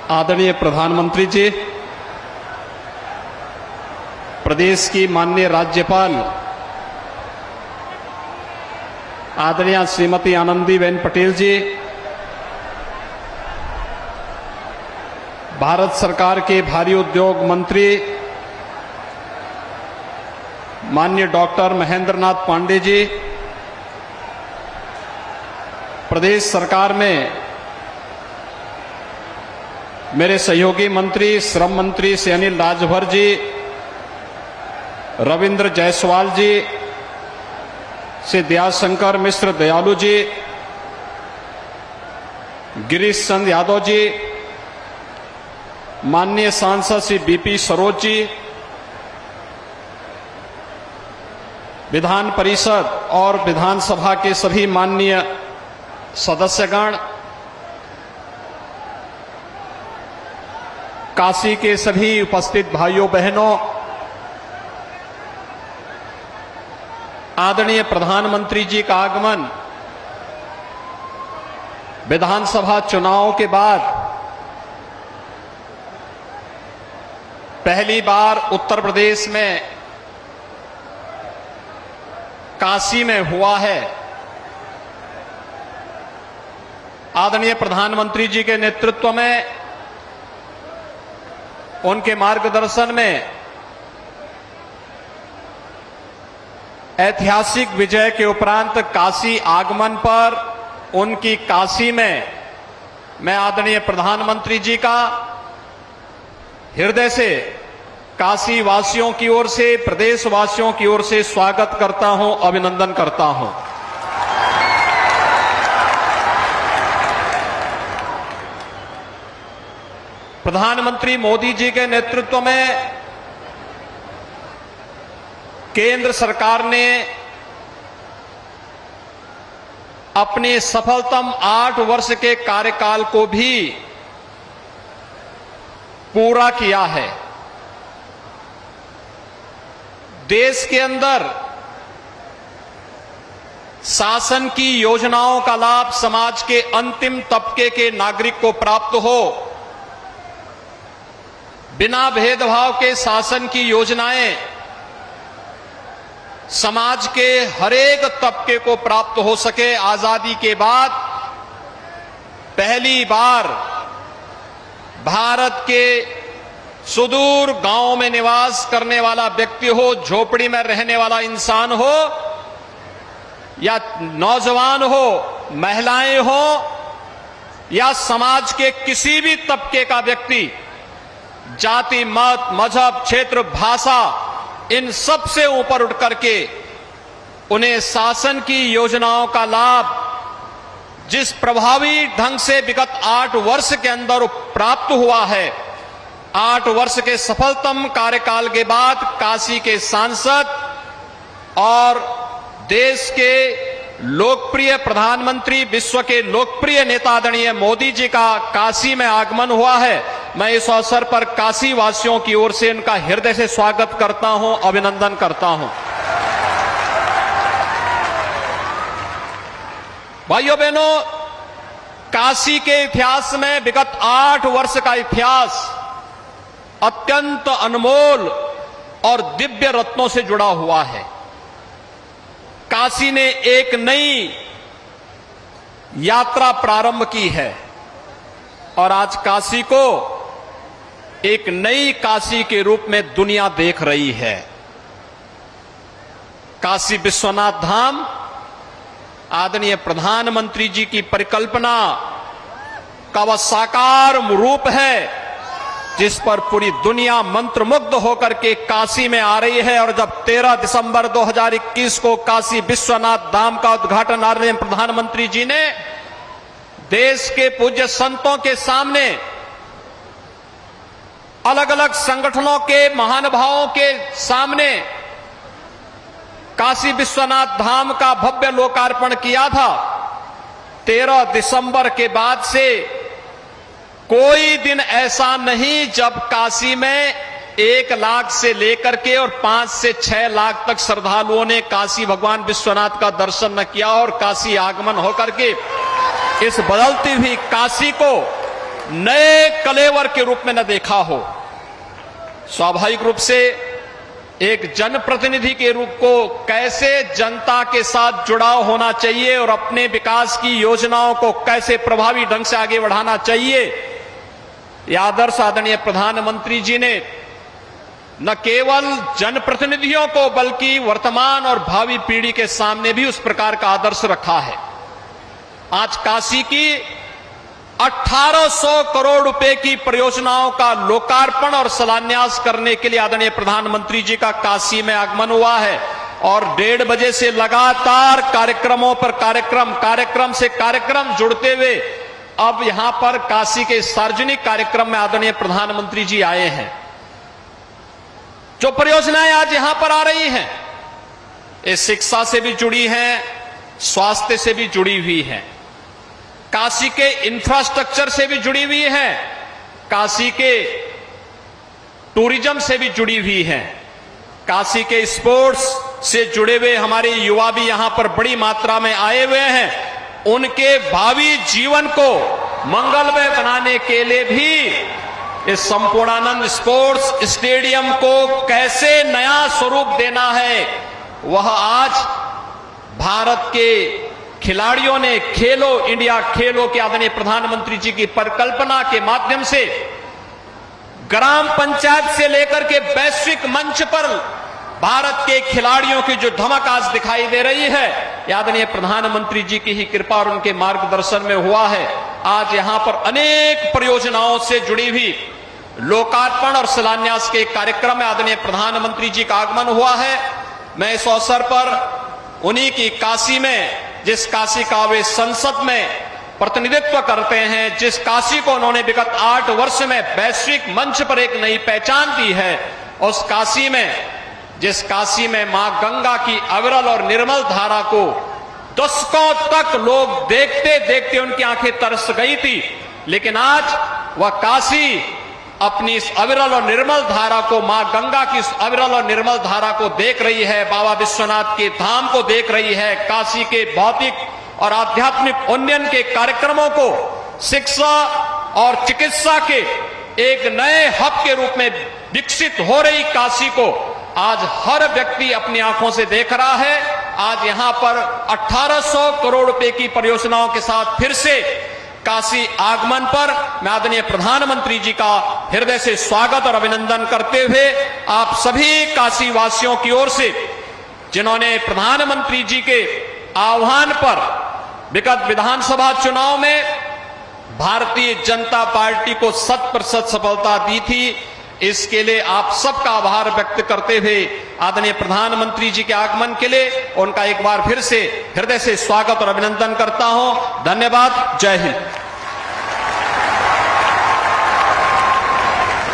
आदरणीय प्रधानमंत्री जी, प्रदेश की माननीय राज्यपाल आदरणीय श्रीमती आनंदीबेन पटेल जी, भारत सरकार के भारी उद्योग मंत्री माननीय डॉक्टर महेंद्र नाथ पांडे जी, प्रदेश सरकार में मेरे सहयोगी मंत्री श्रम मंत्री श्री अनिल राजभर जी, रविंद्र जायसवाल जी, श्री दयाशंकर मिश्र दयालु जी, गिरीश चंद यादव जी, माननीय सांसद श्री बीपी सरोज जी, विधान परिषद और विधानसभा के सभी माननीय सदस्यगण, काशी के सभी उपस्थित भाइयों बहनों, आदरणीय प्रधानमंत्री जी का आगमन विधानसभा चुनाव के बाद पहली बार उत्तर प्रदेश में काशी में हुआ है। आदरणीय प्रधानमंत्री जी के नेतृत्व में, उनके मार्गदर्शन में ऐतिहासिक विजय के उपरांत काशी आगमन पर उनकी काशी में मैं आदरणीय प्रधानमंत्री जी का हृदय से काशी वासियों की ओर से, प्रदेश वासियों की ओर से स्वागत करता हूं, अभिनंदन करता हूं। प्रधानमंत्री मोदी जी के नेतृत्व में केंद्र सरकार ने अपने सफलतम 8 वर्ष के कार्यकाल को भी पूरा किया है। देश के अंदर शासन की योजनाओं का लाभ समाज के अंतिम तबके के नागरिक को प्राप्त हो, बिना भेदभाव के शासन की योजनाएं समाज के हरेक तबके को प्राप्त हो सके। आजादी के बाद पहली बार भारत के सुदूर गांव में निवास करने वाला व्यक्ति हो, झोपड़ी में रहने वाला इंसान हो या नौजवान हो, महिलाएं हो या समाज के किसी भी तबके का व्यक्ति, जाति, मत, मजहब, क्षेत्र, भाषा, इन सब से ऊपर उठ करके उन्हें शासन की योजनाओं का लाभ जिस प्रभावी ढंग से विगत 8 वर्ष के अंदर प्राप्त हुआ है, 8 वर्ष के सफलतम कार्यकाल के बाद काशी के सांसद और देश के लोकप्रिय प्रधानमंत्री, विश्व के लोकप्रिय नेता आदरणीय मोदी जी का काशी में आगमन हुआ है। मैं इस अवसर पर काशी वासियों की ओर से उनका हृदय से स्वागत करता हूं, अभिनंदन करता हूं। भाइयों बहनों, काशी के इतिहास में विगत 8 वर्ष का इतिहास अत्यंत अनमोल और दिव्य रत्नों से जुड़ा हुआ है। काशी ने एक नई यात्रा प्रारंभ की है और आज काशी को एक नई काशी के रूप में दुनिया देख रही है। काशी विश्वनाथ धाम आदरणीय प्रधानमंत्री जी की परिकल्पना का वह साकार रूप है जिस पर पूरी दुनिया मंत्रमुग्ध होकर के काशी में आ रही है। और जब 13 दिसंबर 2021 को काशी विश्वनाथ धाम का उद्घाटन आदरणीय प्रधानमंत्री जी ने देश के पूज्य संतों के सामने, अलग अलग संगठनों के महानुभावों के सामने काशी विश्वनाथ धाम का भव्य लोकार्पण किया था, 13 दिसंबर के बाद से कोई दिन ऐसा नहीं जब काशी में 1 लाख से लेकर के और 5 से 6 लाख तक श्रद्धालुओं ने काशी भगवान विश्वनाथ का दर्शन न किया और काशी आगमन होकर के इस बदलती हुई काशी को नए कलेवर के रूप में न देखा हो। स्वाभाविक रूप से एक जनप्रतिनिधि के रूप को कैसे जनता के साथ जुड़ाव होना चाहिए और अपने विकास की योजनाओं को कैसे प्रभावी ढंग से आगे बढ़ाना चाहिए, यह आदर्श आदरणीय प्रधानमंत्री जी ने न केवल जनप्रतिनिधियों को बल्कि वर्तमान और भावी पीढ़ी के सामने भी उस प्रकार का आदर्श रखा है। आज काशी की 1800 करोड़ रुपए की परियोजनाओं का लोकार्पण और शिलान्यास करने के लिए आदरणीय प्रधानमंत्री जी का काशी में आगमन हुआ है और 1:30 बजे से लगातार कार्यक्रमों पर कार्यक्रम से कार्यक्रम जुड़ते हुए अब यहां पर काशी के सार्वजनिक कार्यक्रम में आदरणीय प्रधानमंत्री जी आए हैं। जो परियोजनाएं आज यहां पर आ रही हैं, ये शिक्षा से भी जुड़ी हैं, स्वास्थ्य से भी जुड़ी हुई हैं, काशी के इंफ्रास्ट्रक्चर से भी जुड़ी हुई है, काशी के टूरिज्म से भी जुड़ी हुई है, काशी के स्पोर्ट्स से जुड़े हुए हमारे युवा भी यहां पर बड़ी मात्रा में आए हुए हैं। उनके भावी जीवन को मंगलमय बनाने के लिए भी इस संपूर्णानंद स्पोर्ट्स स्टेडियम को कैसे नया स्वरूप देना है, वह आज भारत के खिलाड़ियों ने खेलो इंडिया खेलो के आदरणीय प्रधानमंत्री जी की परिकल्पना के माध्यम से ग्राम पंचायत से लेकर के वैश्विक मंच पर भारत के खिलाड़ियों की जो धमक आज दिखाई दे रही है, आदरणीय प्रधानमंत्री जी की ही कृपा और उनके मार्गदर्शन में हुआ है। आज यहां पर अनेक परियोजनाओं से जुड़ी हुई लोकार्पण और शिलान्यास के कार्यक्रम में आदरणीय प्रधानमंत्री जी का आगमन हुआ है। मैं इस अवसर पर उन्हीं की काशी में, जिस काशी का वे संसद में प्रतिनिधित्व करते हैं, जिस काशी को उन्होंने विगत 8 वर्ष में वैश्विक मंच पर एक नई पहचान दी है, उस काशी में, जिस काशी में मां गंगा की अविरल और निर्मल धारा को दशकों तक लोग देखते देखते उनकी आंखें तरस गई थी, लेकिन आज वह काशी अपनी इस अविरल और निर्मल धारा को, मां गंगा की इस अविरल और निर्मल धारा को देख रही है, बाबा विश्वनाथ के धाम को देख रही है, काशी के भौतिक और आध्यात्मिक उन्नयन के कार्यक्रमों को शिक्षा और चिकित्सा के एक नए हब के रूप में विकसित हो रही काशी को आज हर व्यक्ति अपनी आंखों से देख रहा है। आज यहां पर 1800 करोड़ रुपए की परियोजनाओं के साथ फिर से काशी आगमन पर मैं आदरणीय प्रधानमंत्री जी का हृदय से स्वागत और अभिनंदन करते हुए आप सभी काशी वासियों की ओर से, जिन्होंने प्रधानमंत्री जी के आह्वान पर विगत विधानसभा चुनाव में भारतीय जनता पार्टी को 100% सफलता दी थी, इसके लिए आप सबका आभार व्यक्त करते हुए आदरणीय प्रधानमंत्री जी के आगमन के लिए उनका एक बार फिर से हृदय से स्वागत और अभिनंदन करता हूं। धन्यवाद। जय हिंद।